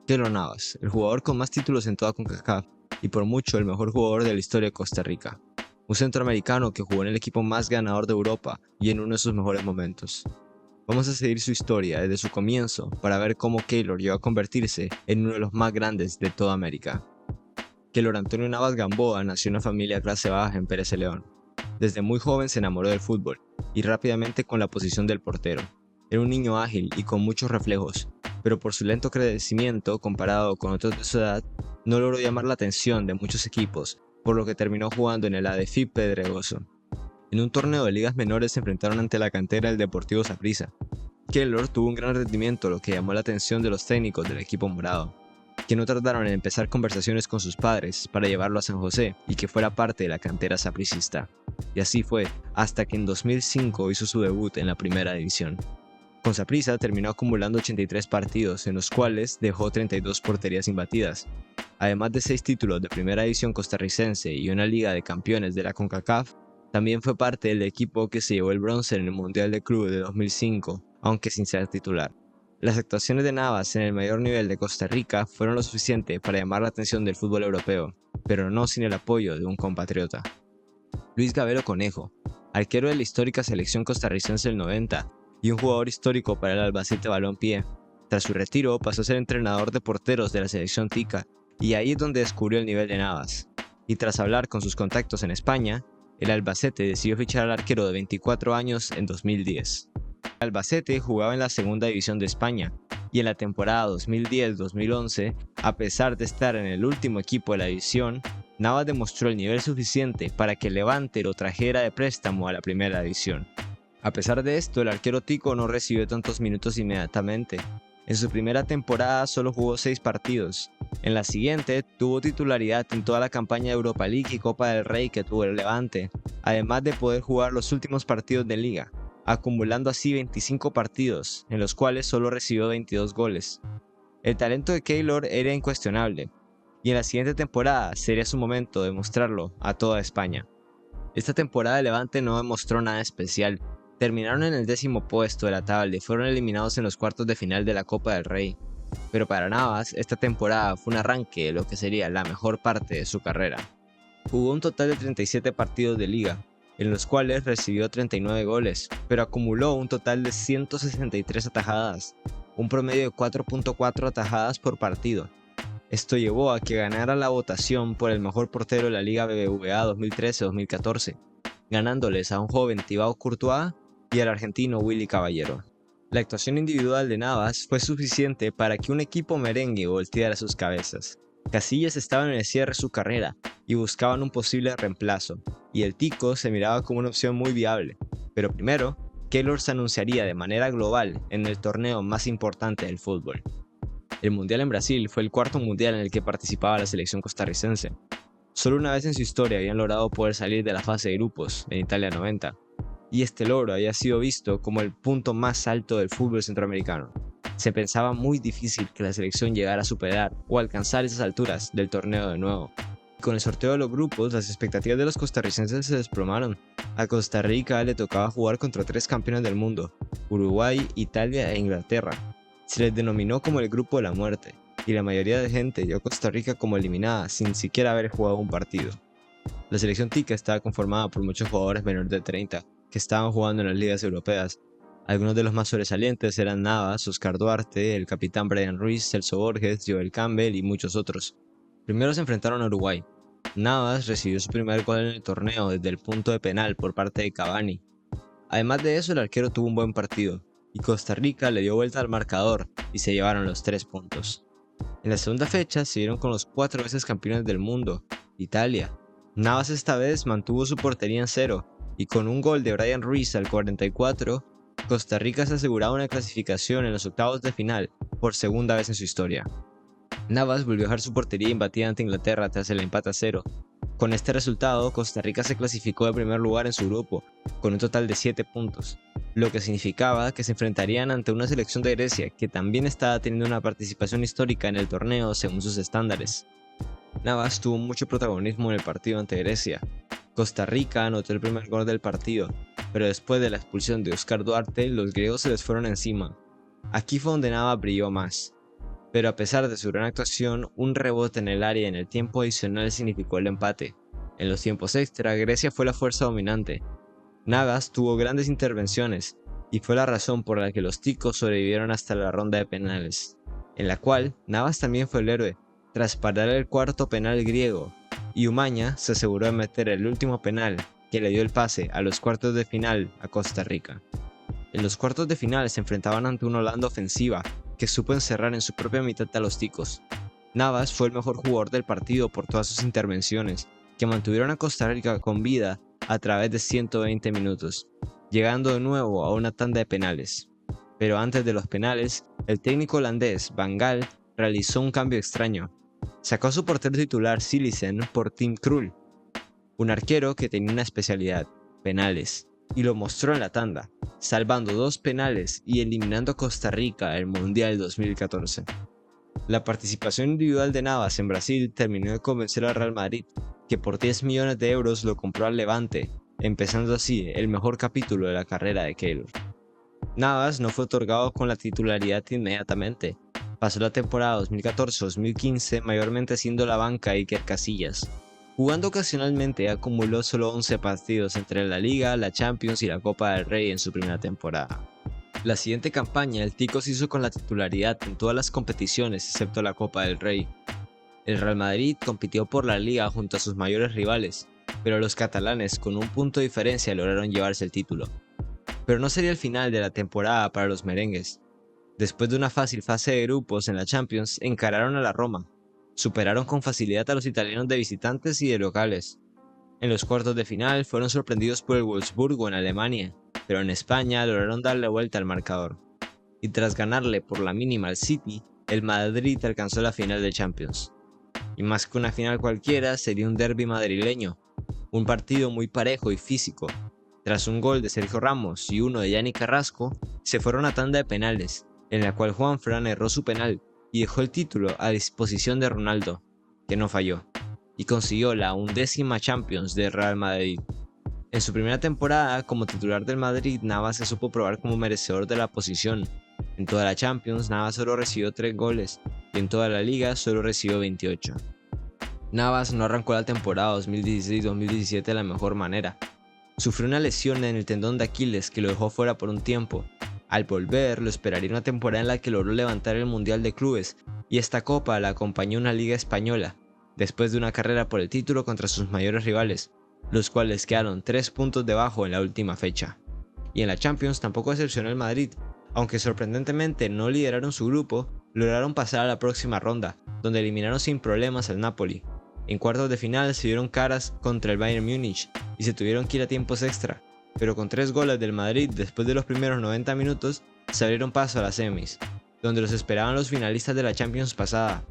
Keylor Navas, el jugador con más títulos en toda CONCACAF y por mucho el mejor jugador de la historia de Costa Rica. Un centroamericano que jugó en el equipo más ganador de Europa y en uno de sus mejores momentos. Vamos a seguir su historia desde su comienzo para ver cómo Keylor llegó a convertirse en uno de los más grandes de toda América. Keylor Antonio Navas Gamboa nació en una familia clase baja en Pérez Celedón. Desde muy joven se enamoró del fútbol y rápidamente con la posición del portero. Era un niño ágil y con muchos reflejos, pero por su lento crecimiento comparado con otros de su edad, no logró llamar la atención de muchos equipos, por lo que terminó jugando en el ADFIP Pedregoso. En un torneo de ligas menores se enfrentaron ante la cantera del Deportivo Saprissa. Keylor tuvo un gran rendimiento, lo que llamó la atención de los técnicos del equipo morado, que no tardaron en empezar conversaciones con sus padres para llevarlo a San José y que fuera parte de la cantera sapricista. Y así fue, hasta que en 2005 hizo su debut en la primera división. Con Saprissa terminó acumulando 83 partidos, en los cuales dejó 32 porterías imbatidas. Además de 6 títulos de primera división costarricense y una liga de campeones de la CONCACAF, también fue parte del equipo que se llevó el bronce en el Mundial de Clubes de 2005, aunque sin ser titular. Las actuaciones de Navas en el mayor nivel de Costa Rica fueron lo suficiente para llamar la atención del fútbol europeo, pero no sin el apoyo de un compatriota. Luis Gabelo Conejo, arquero de la histórica selección costarricense del 90 y un jugador histórico para el Albacete Balompié. Tras su retiro pasó a ser entrenador de porteros de la selección tica, y ahí es donde descubrió el nivel de Navas. Y tras hablar con sus contactos en España, el Albacete decidió fichar al arquero de 24 años en 2010. El Albacete jugaba en la segunda división de España, y en la temporada 2010-2011, a pesar de estar en el último equipo de la división, Navas demostró el nivel suficiente para que el Levante lo trajera de préstamo a la primera división. A pesar de esto, el arquero tico no recibió tantos minutos inmediatamente. En su primera temporada solo jugó 6 partidos. En la siguiente tuvo titularidad en toda la campaña de Europa League y Copa del Rey que tuvo el Levante, además de poder jugar los últimos partidos de liga, acumulando así 25 partidos, en los cuales solo recibió 22 goles. El talento de Keylor era incuestionable, y en la siguiente temporada sería su momento de mostrarlo a toda España. Esta temporada el Levante no demostró nada especial. Terminaron en el 10º puesto de la tabla y fueron eliminados en los cuartos de final de la Copa del Rey. Pero para Navas, esta temporada fue un arranque de lo que sería la mejor parte de su carrera. Jugó un total de 37 partidos de liga, en los cuales recibió 39 goles, pero acumuló un total de 163 atajadas, un promedio de 4.4 atajadas por partido. Esto llevó a que ganara la votación por el mejor portero de la Liga BBVA 2013-2014, ganándoles a un joven Thibaut Courtois y al argentino Willy Caballero. La actuación individual de Navas fue suficiente para que un equipo merengue volteara sus cabezas. Casillas estaba en el cierre de su carrera y buscaban un posible reemplazo, y el tico se miraba como una opción muy viable. Pero primero, Keylor se anunciaría de manera global en el torneo más importante del fútbol. El Mundial en Brasil fue el cuarto mundial en el que participaba la selección costarricense. Solo una vez en su historia habían logrado poder salir de la fase de grupos, en Italia 90, y este logro había sido visto como el punto más alto del fútbol centroamericano. Se pensaba muy difícil que la selección llegara a superar o alcanzar esas alturas del torneo de nuevo. Y con el sorteo de los grupos, las expectativas de los costarricenses se desplomaron. A Costa Rica le tocaba jugar contra 3 campeones del mundo, Uruguay, Italia e Inglaterra. Se les denominó como el grupo de la muerte, y la mayoría de gente vio a Costa Rica como eliminada sin siquiera haber jugado un partido. La selección tica estaba conformada por muchos jugadores menores de 30, que estaban jugando en las ligas europeas. Algunos de los más sobresalientes eran Navas, Oscar Duarte, el capitán Brian Ruiz, Celso Borges, Joel Campbell y muchos otros. Primero se enfrentaron a Uruguay. Navas recibió su primer gol en el torneo desde el punto de penal por parte de Cavani. Además de eso, el arquero tuvo un buen partido, y Costa Rica le dio vuelta al marcador y se llevaron los 3 puntos. En la segunda fecha se dieron con los 4 veces campeones del mundo, Italia. Navas esta vez mantuvo su portería en 0, y con un gol de Brian Ruiz al 44, Costa Rica se aseguraba una clasificación en los octavos de final por segunda vez en su historia. Navas volvió a dejar su portería imbatida ante Inglaterra tras el empate a 0. Con este resultado, Costa Rica se clasificó de primer lugar en su grupo, con un total de 7 puntos, lo que significaba que se enfrentarían ante una selección de Grecia que también estaba teniendo una participación histórica en el torneo según sus estándares. Navas tuvo mucho protagonismo en el partido ante Grecia. Costa Rica anotó el primer gol del partido, pero después de la expulsión de Oscar Duarte, los griegos se les fueron encima. Aquí fue donde Navas brilló más. pero a pesar de su gran actuación, un rebote en el área en el tiempo adicional significó el empate. En los tiempos extra, Grecia fue la fuerza dominante. Navas tuvo grandes intervenciones, y fue la razón por la que los ticos sobrevivieron hasta la ronda de penales, en la cual Navas también fue el héroe, tras parar el cuarto penal griego, y Umaña se aseguró de meter el último penal, que le dio el pase a los cuartos de final a Costa Rica. En los cuartos de final se enfrentaban ante una Holanda ofensiva, que supo encerrar en su propia mitad a los ticos. Navas fue el mejor jugador del partido por todas sus intervenciones, que mantuvieron a Costa Rica con vida a través de 120 minutos, llegando de nuevo a una tanda de penales. Pero antes de los penales, el técnico holandés Van Gaal realizó un cambio extraño. Sacó a su portero titular Sillissen por Tim Krul, un arquero que tenía una especialidad, penales, y lo mostró en la tanda, salvando 2 penales y eliminando a Costa Rica del Mundial 2014. La participación individual de Navas en Brasil terminó de convencer al Real Madrid, que por 10 millones de euros lo compró al Levante, empezando así el mejor capítulo de la carrera de Keylor. Navas no fue otorgado con la titularidad inmediatamente. Pasó la temporada 2014-2015 mayormente siendo la banca Iker Casillas. Jugando ocasionalmente, acumuló solo 11 partidos entre la Liga, la Champions y la Copa del Rey en su primera temporada. La siguiente campaña, el Tico se hizo con la titularidad en todas las competiciones excepto la Copa del Rey. El Real Madrid compitió por la Liga junto a sus mayores rivales, pero los catalanes con un punto de diferencia lograron llevarse el título. Pero no sería el final de la temporada para los merengues. Después de una fácil fase de grupos en la Champions, encararon a la Roma. Superaron con facilidad a los italianos de visitantes y de locales. En los cuartos de final fueron sorprendidos por el Wolfsburgo en Alemania, pero en España lograron darle vuelta al marcador. Y tras ganarle por la mínima al City, el Madrid alcanzó la final de Champions. Y más que una final cualquiera, sería un derbi madrileño, un partido muy parejo y físico. Tras un gol de Sergio Ramos y uno de Yannick Carrasco, se fueron a tanda de penales, en la cual Juanfran erró su penal y dejó el título a disposición de Ronaldo, que no falló, y consiguió la 11ª Champions del Real Madrid. En su primera temporada como titular del Madrid, Navas se supo probar como merecedor de la posición. En toda la Champions, Navas solo recibió 3 goles, y en toda la Liga solo recibió 28. Navas no arrancó la temporada 2016-2017 de la mejor manera. Sufrió una lesión en el tendón de Aquiles que lo dejó fuera por un tiempo. Al volver, lo esperaría una temporada en la que logró levantar el Mundial de Clubes, y esta copa la acompañó una Liga Española, después de una carrera por el título contra sus mayores rivales, los cuales quedaron 3 puntos debajo en la última fecha. Y en la Champions tampoco decepcionó el Madrid, aunque sorprendentemente no lideraron su grupo, lograron pasar a la próxima ronda, donde eliminaron sin problemas al Napoli. En cuartos de final se dieron caras contra el Bayern Múnich y se tuvieron que ir a tiempos extra, pero con 3 goles del Madrid después de los primeros 90 minutos se abrieron paso a las semis, donde los esperaban los finalistas de la Champions pasada.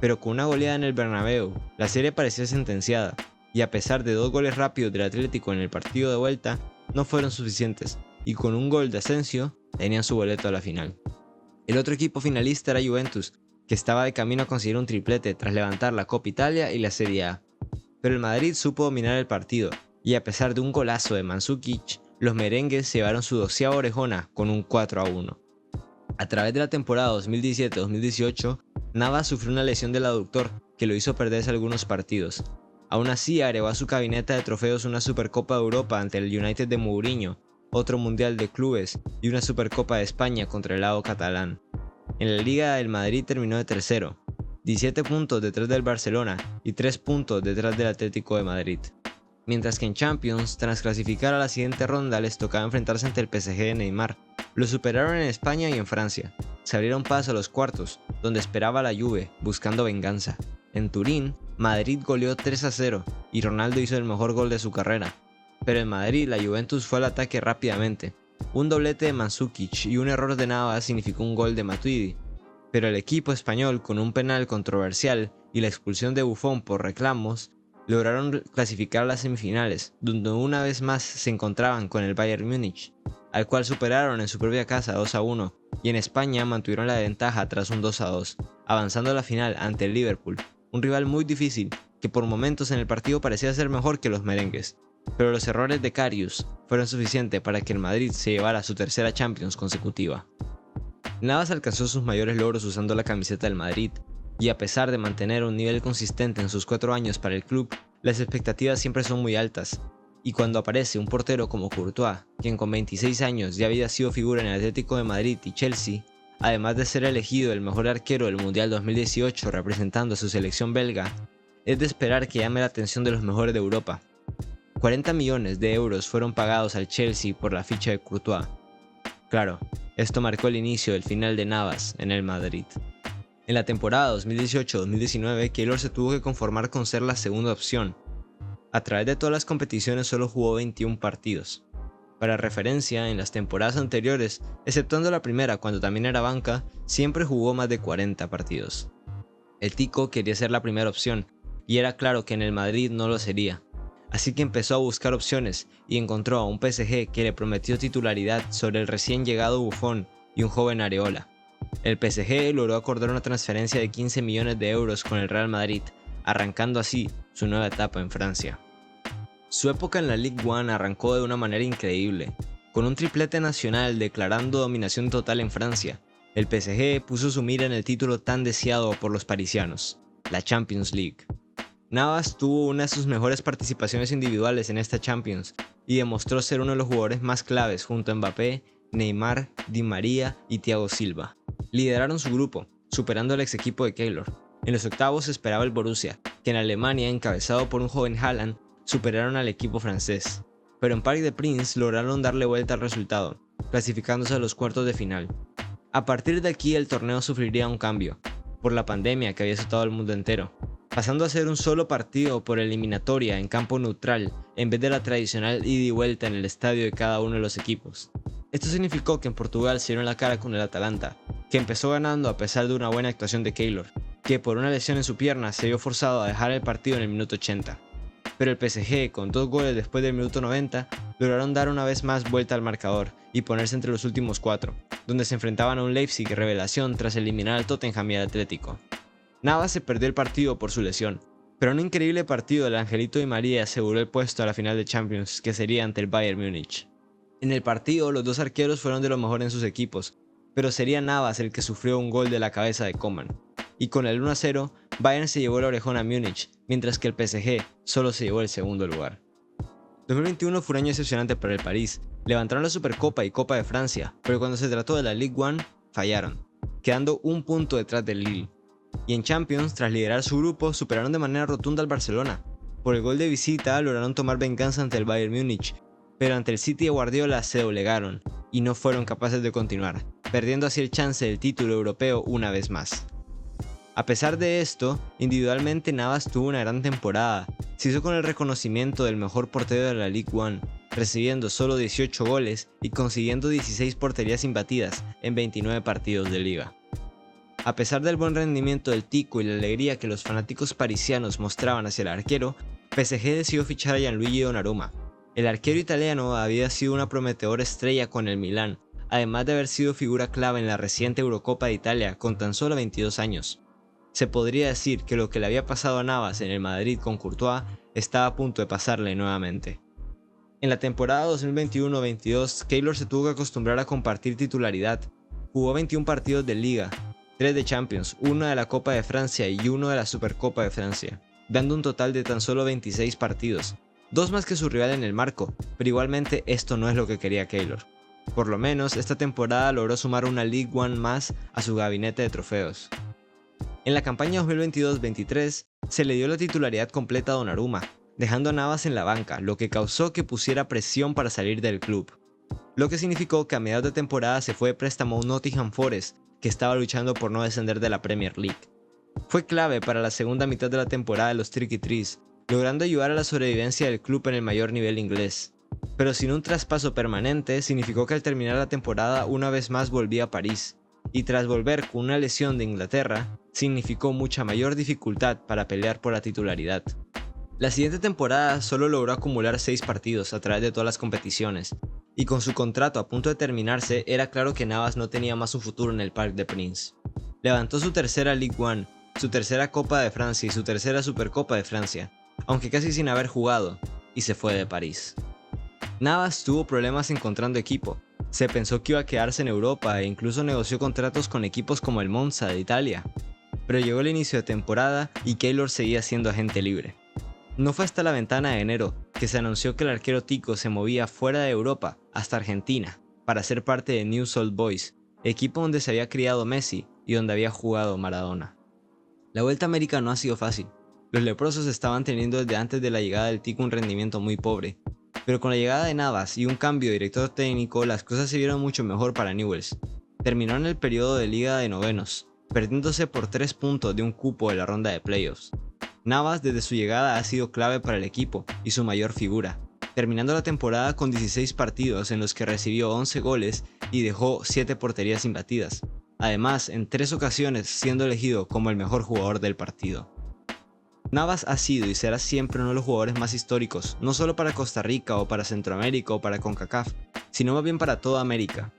Pero con una goleada en el Bernabéu, la serie parecía sentenciada, y a pesar de 2 goles rápidos del Atlético en el partido de vuelta, no fueron suficientes, y con un gol de Asensio tenían su boleto a la final. El otro equipo finalista era Juventus, que estaba de camino a conseguir un triplete tras levantar la Copa Italia y la Serie A. Pero el Madrid supo dominar el partido, y a pesar de un golazo de Mandzukic, los merengues se llevaron su 12ª orejona con un 4-1. A través de la temporada 2017-2018, Navas sufrió una lesión del aductor que lo hizo perderse algunos partidos. Aún así, agregó a su gabinete de trofeos una Supercopa de Europa ante el United de Mourinho, otro Mundial de Clubes y una Supercopa de España contra el lado catalán. En la Liga del Madrid terminó de tercero, 17 puntos detrás del Barcelona y 3 puntos detrás del Atlético de Madrid. Mientras que en Champions, tras clasificar a la siguiente ronda, les tocaba enfrentarse ante el PSG de Neymar. Lo superaron en España y en Francia. Se abrieron paso a los cuartos, donde esperaba la Juve, buscando venganza. En Turín, Madrid goleó 3-0 y Ronaldo hizo el mejor gol de su carrera. Pero en Madrid, la Juventus fue al ataque rápidamente. Un doblete de Mandzukic y un error de Navas significó un gol de Matuidi. Pero el equipo español, con un penal controversial y la expulsión de Buffon por reclamos, lograron clasificar a las semifinales, donde una vez más se encontraban con el Bayern Múnich, al cual superaron en su propia casa 2-1, y en España mantuvieron la ventaja tras un 2-2, avanzando a la final ante el Liverpool, un rival muy difícil que por momentos en el partido parecía ser mejor que los merengues. Pero los errores de Karius fueron suficientes para que el Madrid se llevara su tercera Champions consecutiva. Navas alcanzó sus mayores logros usando la camiseta del Madrid, y a pesar de mantener un nivel consistente en sus 4 años para el club, las expectativas siempre son muy altas, y cuando aparece un portero como Courtois, quien con 26 años ya había sido figura en el Atlético de Madrid y Chelsea, además de ser elegido el mejor arquero del Mundial 2018 representando a su selección belga, es de esperar que llame la atención de los mejores de Europa. 40 millones de euros fueron pagados al Chelsea por la ficha de Courtois. Claro, esto marcó el inicio del final de Navas en el Madrid. En la temporada 2018-2019, Keylor se tuvo que conformar con ser la segunda opción. A través de todas las competiciones solo jugó 21 partidos. Para referencia, en las temporadas anteriores, exceptuando la primera cuando también era banca, siempre jugó más de 40 partidos. El Tico quería ser la primera opción, y era claro que en el Madrid no lo sería. Así que empezó a buscar opciones y encontró a un PSG que le prometió titularidad sobre el recién llegado Buffon y un joven Areola. El PSG logró acordar una transferencia de 15 millones de euros con el Real Madrid, arrancando así su nueva etapa en Francia. Su época en la Ligue 1 arrancó de una manera increíble, con un triplete nacional declarando dominación total en Francia. El PSG puso su mira en el título tan deseado por los parisianos, la Champions League. Navas tuvo una de sus mejores participaciones individuales en esta Champions y demostró ser uno de los jugadores más claves junto a Mbappé, Neymar, Di María y Thiago Silva. Lideraron su grupo, superando al ex equipo de Keylor. En los octavos se esperaba el Borussia, que en Alemania, encabezado por un joven Haaland, superaron al equipo francés. Pero en Parc des Princes lograron darle vuelta al resultado, clasificándose a los cuartos de final. A partir de aquí el torneo sufriría un cambio, por la pandemia que había azotado al mundo entero, pasando a ser un solo partido por eliminatoria en campo neutral en vez de la tradicional ida y vuelta en el estadio de cada uno de los equipos. Esto significó que en Portugal se dieron la cara con el Atalanta, que empezó ganando a pesar de una buena actuación de Keylor, que por una lesión en su pierna se vio forzado a dejar el partido en el minuto 80. Pero el PSG, con 2 goles después del minuto 90, lograron dar una vez más vuelta al marcador y ponerse entre los últimos 4, donde se enfrentaban a un Leipzig revelación tras eliminar al Tottenham y al Atlético. Navas se perdió el partido por su lesión, pero un increíble partido del Angelito Di María aseguró el puesto a la final de Champions, que sería ante el Bayern Múnich. En el partido, los dos arqueros fueron de lo mejor en sus equipos, pero sería Navas el que sufrió un gol de la cabeza de Coman. Y con el 1-0, Bayern se llevó el orejón a Múnich, mientras que el PSG solo se llevó el segundo lugar. 2021 fue un año excepcionante para el París. Levantaron la Supercopa y Copa de Francia, pero cuando se trató de la Ligue 1, fallaron, quedando un punto detrás del Lille. Y en Champions, tras liderar su grupo, superaron de manera rotunda al Barcelona. Por el gol de visita lograron tomar venganza ante el Bayern Múnich, pero ante el City de Guardiola se doblegaron y no fueron capaces de continuar, perdiendo así el chance del título europeo una vez más. A pesar de esto, individualmente Navas tuvo una gran temporada. Se hizo con el reconocimiento del mejor portero de la Ligue 1, recibiendo solo 18 goles y consiguiendo 16 porterías imbatidas en 29 partidos de liga. A pesar del buen rendimiento del Tico y la alegría que los fanáticos parisianos mostraban hacia el arquero, PSG decidió fichar a Gianluigi Donnarumma. El arquero italiano había sido una prometedora estrella con el Milán, además de haber sido figura clave en la reciente Eurocopa de Italia con tan solo 22 años. Se podría decir que lo que le había pasado a Navas en el Madrid con Courtois estaba a punto de pasarle nuevamente. En la temporada 2021-22, Keylor se tuvo que acostumbrar a compartir titularidad. Jugó 21 partidos de Liga, 3 de Champions, 1 de la Copa de Francia y 1 de la Supercopa de Francia, dando un total de tan solo 26 partidos, 2 más que su rival en el marco, pero igualmente esto no es lo que quería Keylor. Por lo menos esta temporada logró sumar una Ligue 1 más a su gabinete de trofeos. En la campaña 2022-23 se le dio la titularidad completa a Donnarumma, dejando a Navas en la banca, lo que causó que pusiera presión para salir del club. Lo que significó que a mediados de temporada se fue de préstamo a un Nottingham Forest, que estaba luchando por no descender de la Premier League. Fue clave para la segunda mitad de la temporada de los Tricky Trees, logrando ayudar a la sobrevivencia del club en el mayor nivel inglés. Pero sin un traspaso permanente, significó que al terminar la temporada una vez más volvía a París, y tras volver con una lesión de Inglaterra, significó mucha mayor dificultad para pelear por la titularidad. La siguiente temporada solo logró acumular 6 partidos a través de todas las competiciones, y con su contrato a punto de terminarse era claro que Navas no tenía más un futuro en el Parc des Princes. Levantó su tercera Ligue 1, su tercera Copa de Francia y su tercera Supercopa de Francia, aunque casi sin haber jugado, y se fue de París. Navas tuvo problemas encontrando equipo. Se pensó que iba a quedarse en Europa e incluso negoció contratos con equipos como el Monza de Italia. Pero llegó el inicio de temporada y Keylor seguía siendo agente libre. No fue hasta la ventana de enero que se anunció que el arquero tico se movía fuera de Europa hasta Argentina para ser parte de Newell's Old Boys, equipo donde se había criado Messi y donde había jugado Maradona. La Vuelta a América no ha sido fácil. Los leprosos estaban teniendo desde antes de la llegada del tico un rendimiento muy pobre, pero con la llegada de Navas y un cambio de director técnico las cosas se vieron mucho mejor para Newell's. Terminaron el periodo de liga de novenos, perdiéndose por 3 puntos de un cupo de la ronda de playoffs. Navas desde su llegada ha sido clave para el equipo y su mayor figura, terminando la temporada con 16 partidos en los que recibió 11 goles y dejó 7 porterías imbatidas, además en 3 ocasiones siendo elegido como el mejor jugador del partido. Navas ha sido y será siempre uno de los jugadores más históricos, no solo para Costa Rica o para Centroamérica o para CONCACAF, sino más bien para toda América.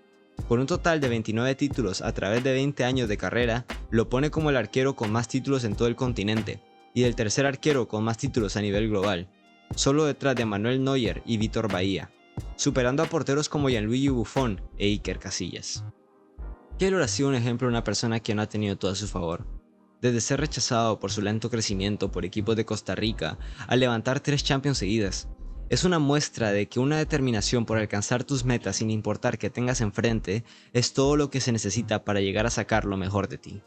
Con un total de 29 títulos a través de 20 años de carrera, lo pone como el arquero con más títulos en todo el continente, y el tercer arquero con más títulos a nivel global, solo detrás de Manuel Neuer y Vítor Bahía, superando a porteros como Gianluigi Buffon e Iker Casillas. Keylor ha sido un ejemplo de una persona que no ha tenido todo a su favor. Desde ser rechazado por su lento crecimiento por equipos de Costa Rica, a levantar 3 Champions seguidas, es una muestra de que una determinación por alcanzar tus metas sin importar qué tengas enfrente es todo lo que se necesita para llegar a sacar lo mejor de ti.